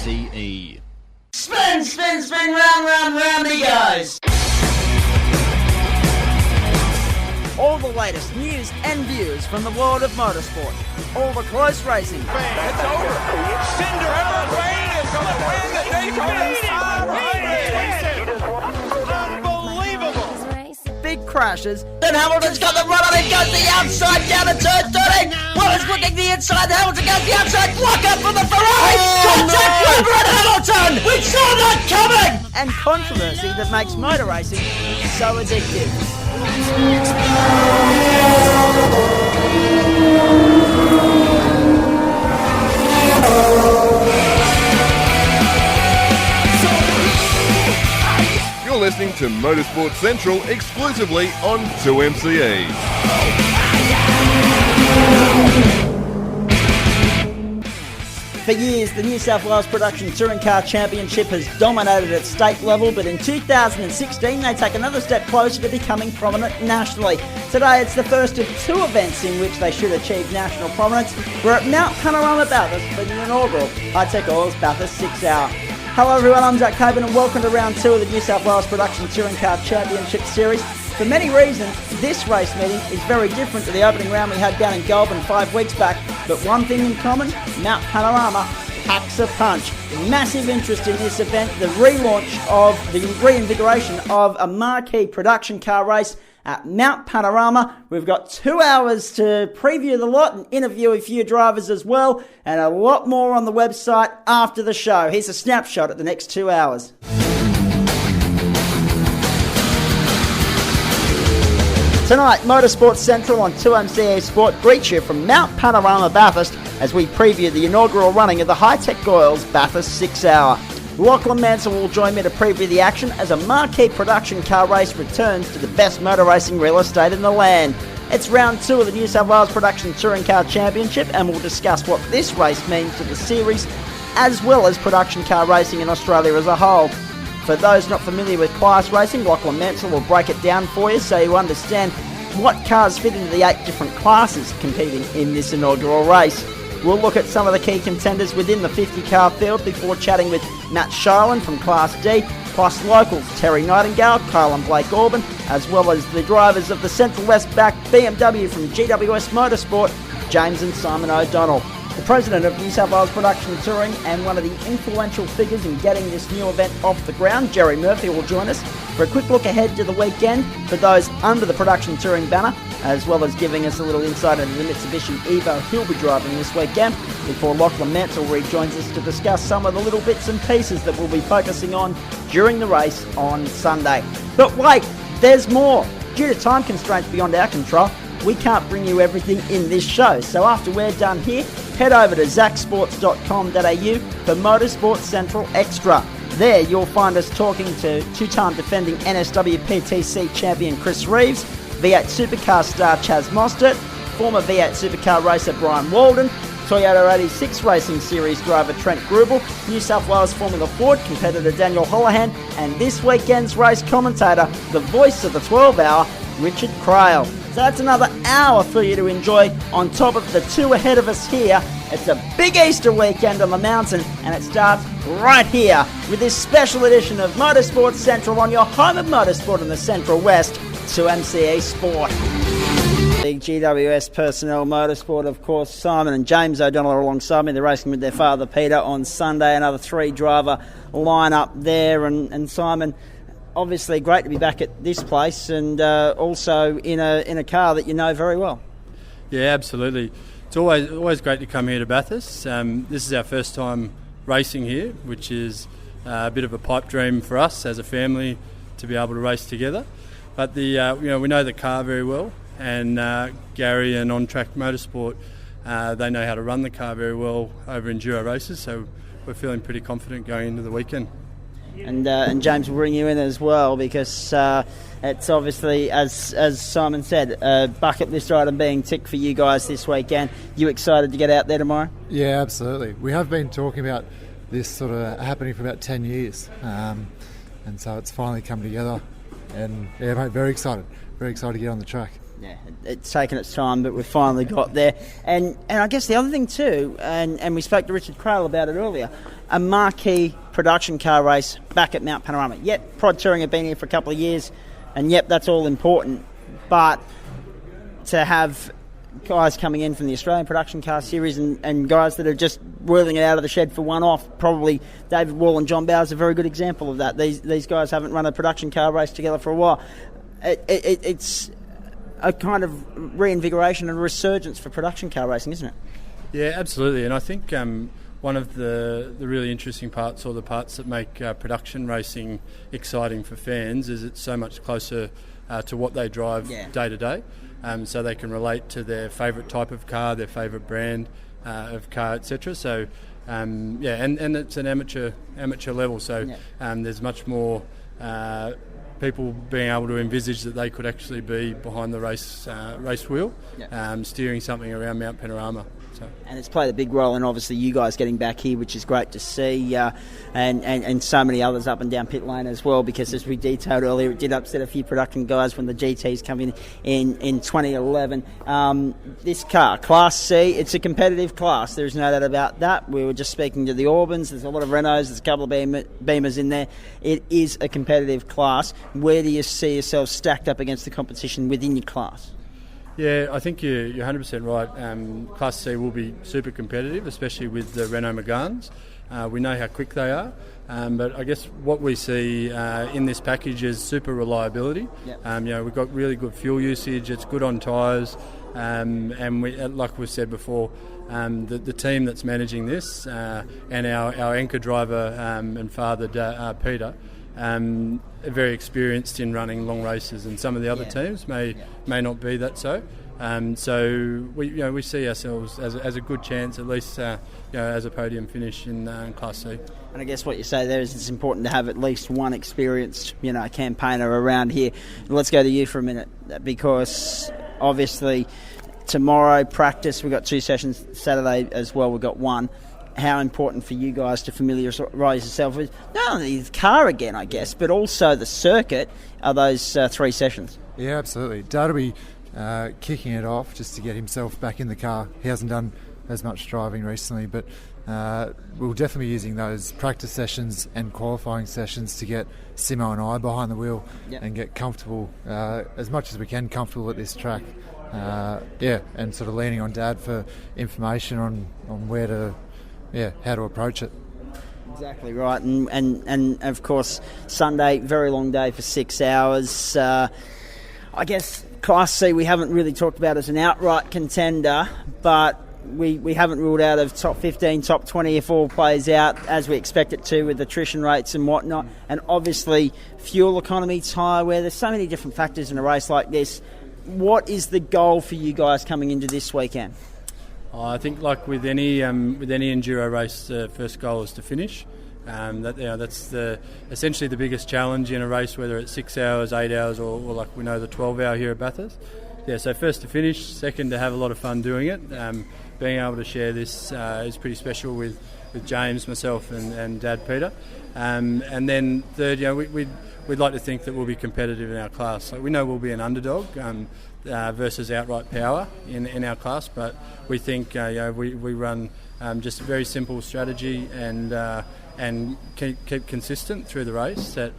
2MCE. Spin, spin, spin, round, round, round he goes. All the latest news and views from the world of motorsport. All the close racing. It's over. Cinderella Rain is going to win the Daytona 500. Unbelievable. Big crashes. Then Hamilton's got the run on it, goes the outside down to turn 30. Willis looking the inside, Hamilton goes the outside. Block up for the Ferrari. Contact Webber and Hamilton. We saw that coming. And controversy that makes motor racing so addictive. You're listening to Motorsport Central exclusively on 2MCE. For years, the New South Wales Production Touring Car Championship has dominated at state level, but in 2016 they take another step closer to becoming prominent nationally. Today it's the first of two events in which they should achieve national prominence. We're at Mount Panorama Bathurst for the inaugural High-Tech Oils Bathurst 6 Hour. Hello everyone, I'm Zak Caban and welcome to round two of the New South Wales Production Touring Car Championship Series. For many reasons, this race meeting is very different to the opening round we had down in Goulburn 5 weeks back, but one thing in common, Mount Panorama packs a punch. Massive interest in this event, the reinvigoration of a marquee production car race at Mount Panorama. We've got 2 hours to preview the lot and interview a few drivers as well, and a lot more on the website after the show. Here's a snapshot at the next 2 hours. Tonight, Motorsport Central on 2MCE Sport greets you from Mount Panorama Bathurst as we preview the inaugural running of the High-Tech Oils Bathurst 6 Hour. Lachlan Mansell will join me to preview the action as a marquee production car race returns to the best motor racing real estate in the land. It's round two of the New South Wales Production Touring Car Championship, and we'll discuss what this race means to the series as well as production car racing in Australia as a whole. For those not familiar with class racing, Lachlan Mansell will break it down for you so you understand what cars fit into the 8 different classes competing in this inaugural race. We'll look at some of the key contenders within the 50-car field before chatting with Matt Shilan from Class D, plus locals Terry Nightingale, Kyle and Blake Orban, as well as the drivers of the Central West backed BMW from GWS Motorsport, James and Simon O'Donnell. The president of New South Wales Production Touring and one of the influential figures in getting this new event off the ground, Jerry Murphy, will join us for a quick look ahead to the weekend for those under the Production Touring banner, as well as giving us a little insight into the Mitsubishi Evo he'll be driving this weekend, before Lachlan Mansell rejoins us to discuss some of the little bits and pieces that we'll be focusing on during the race on Sunday. But wait, there's more. Due to time constraints beyond our control, we can't bring you everything in this show. So after we're done here, head over to zaksports.com.au for Motorsport Central Extra. There you'll find us talking to two-time defending NSWPTC champion Chris Reeves, V8 Supercar star Chaz Mostert, former V8 Supercar racer Brian Walden, Toyota 86 Racing Series driver Trent Grubel, New South Wales Formula Ford competitor Daniel Holohan, and this weekend's race commentator, the voice of the 12-hour, Richard Crail. So that's another hour for you to enjoy on top of the 2 ahead of us here. It's a big Easter weekend on the mountain, and it starts right here with this special edition of Motorsport Central on your home of motorsport in the Central West, 2MCE Sport. Big GWS personnel motorsport, of course. Simon and James O'Donnell are alongside me. They're racing with their father Peter on Sunday. Another 3-driver lineup there, and Simon, obviously great to be back at this place, and also in a car that you know very well. Yeah, absolutely. It's always great to come here to Bathurst. This is our first time racing here, which is a bit of a pipe dream for us as a family to be able to race together. But we know the car very well, and Gary and On Track Motorsport, they know how to run the car very well over enduro races. So we're feeling pretty confident going into the weekend. And James will bring you in as well, because it's obviously, as Simon said, a bucket list item being ticked for you guys this weekend. You excited to get out there tomorrow? Yeah, absolutely. We have been talking about this sort of happening for about 10 years, and so it's finally come together. And yeah, mate, very excited to get on the track. Yeah, it's taken its time, but we've finally got there. And I guess the other thing too, and we spoke to Richard Craill about it earlier, a marquee production car race back at Mount Panorama. Yep, Prod Touring have been here for a couple of years, and yep, that's all important. But to have guys coming in from the Australian Production Car Series and guys that are just whirling it out of the shed for one off, probably David Wall and John Bowers are a very good example of that. These guys haven't run a production car race together for a while. It's a kind of reinvigoration and resurgence for production car racing, isn't it? Yeah, absolutely. And I think one of the really interesting parts, or the parts that make production racing exciting for fans, is it's so much closer to what they drive day to day. So they can relate to their favourite type of car, their favourite brand of car, etc. So and it's an amateur level. So there's much more people being able to envisage that they could actually be behind the race wheel, steering something around Mount Panorama. So. And it's played a big role in obviously you guys getting back here, which is great to see, and so many others up and down pit lane as well, because as we detailed earlier, it did upset a few production guys when the GTs come in 2011. This car, Class C, it's a competitive class, there's no doubt about that. We were just speaking to the Aubans, there's a lot of Renaults, there's a couple of Beamers in there. It is a competitive class. Where do you see yourself stacked up against the competition within your class? Yeah, I think you're 100% right. Class C will be super competitive, especially with the Renault Meganes. We know how quick they are, but I guess what we see in this package is super reliability. Yep. We've got really good fuel usage, it's good on tyres, and we, like we've said before, the team that's managing this and our anchor driver and father, Peter, are very experienced in running long races, and some of the other teams may not be that so. So we see ourselves as a good chance, at least as a podium finish in Class C. And I guess what you say there is it's important to have at least one experienced campaigner around here. Let's go to you for a minute, because obviously tomorrow practice, we've got 2 sessions, Saturday as well we've got 1. How important for you guys to familiarise yourself with not only the car again, I guess, but also the circuit, are those 3 sessions? Yeah, absolutely. Dad will be kicking it off just to get himself back in the car. He hasn't done as much driving recently, but we'll definitely be using those practice sessions and qualifying sessions to get Simo and I behind the wheel and get comfortable, as much as we can, comfortable at this track. And sort of leaning on Dad for information on where to... how to approach it. Exactly right, and of course Sunday, very long day for 6 hours. I guess Class C we haven't really talked about as an outright contender, but we haven't ruled out of top 15, top 20 if all plays out as we expect it to, with attrition rates and whatnot, and obviously fuel economy, tyre wear. There's so many different factors in a race like this. What is the goal for you guys coming into this weekend? I think, like with any enduro race, the first goal is to finish. That's essentially the biggest challenge in a race, whether it's 6 hours, 8 hours, or like we know the 12 hour here at Bathurst. So first to finish, second to have a lot of fun doing it. Being able to share this is pretty special with James, myself, and Dad Peter. And then third, we'd like to think that we'll be competitive in our class. Like, we know we'll be an underdog versus outright power in our class, but we think we run just a very simple strategy and keep consistent through the race, that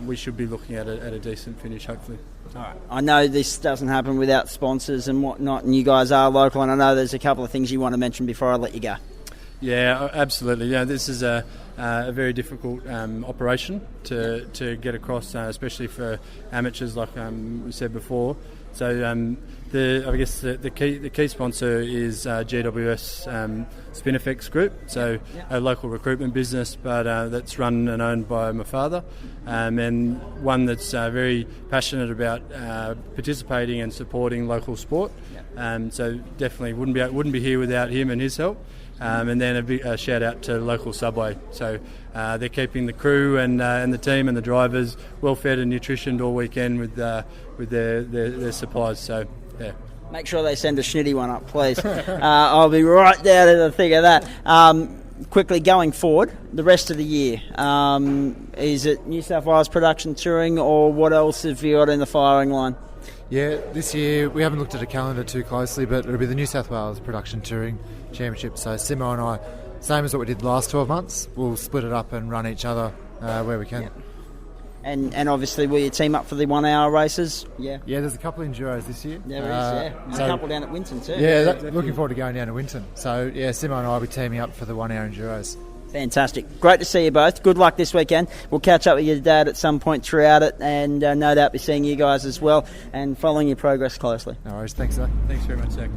we should be looking at a decent finish, hopefully. All right. I know this doesn't happen without sponsors and whatnot, and you guys are local, and I know there's a couple of things you want to mention before I let you go. Yeah, absolutely. This is a very difficult operation to get across, especially for amateurs, like we said before. So the key sponsor is GWS Spinifex Group, so a local recruitment business, but that's run and owned by my father, and one that's very passionate about participating and supporting local sport. So definitely wouldn't be here without him and his help. And then a big shout out to local Subway. So they're keeping the crew and the team and the drivers well fed and nutritioned all weekend with their supplies. So yeah. Make sure they send a schnitty one up, please. I'll be right down to the thick of that. Quickly, going forward, the rest of the year, is it New South Wales Production Touring, or what else have you got in the firing line? Yeah, this year we haven't looked at a calendar too closely, but it'll be the New South Wales Production Touring Championship. So Simo and I, same as what we did the last 12 months, we'll split it up and run each other where we can. Yep. And obviously, will you team up for the 1 hour races? Yeah. Yeah, there's a couple of Enduros this year. There is, yeah. And a couple down at Winton too. Yeah, looking forward to going down to Winton. So, yeah, Simo and I will be teaming up for the 1 hour Enduros. Fantastic. Great to see you both. Good luck this weekend. We'll catch up with your dad at some point throughout it, and no doubt be seeing you guys as well and following your progress closely. No worries. Thanks, Zach. Thanks very much, Zach.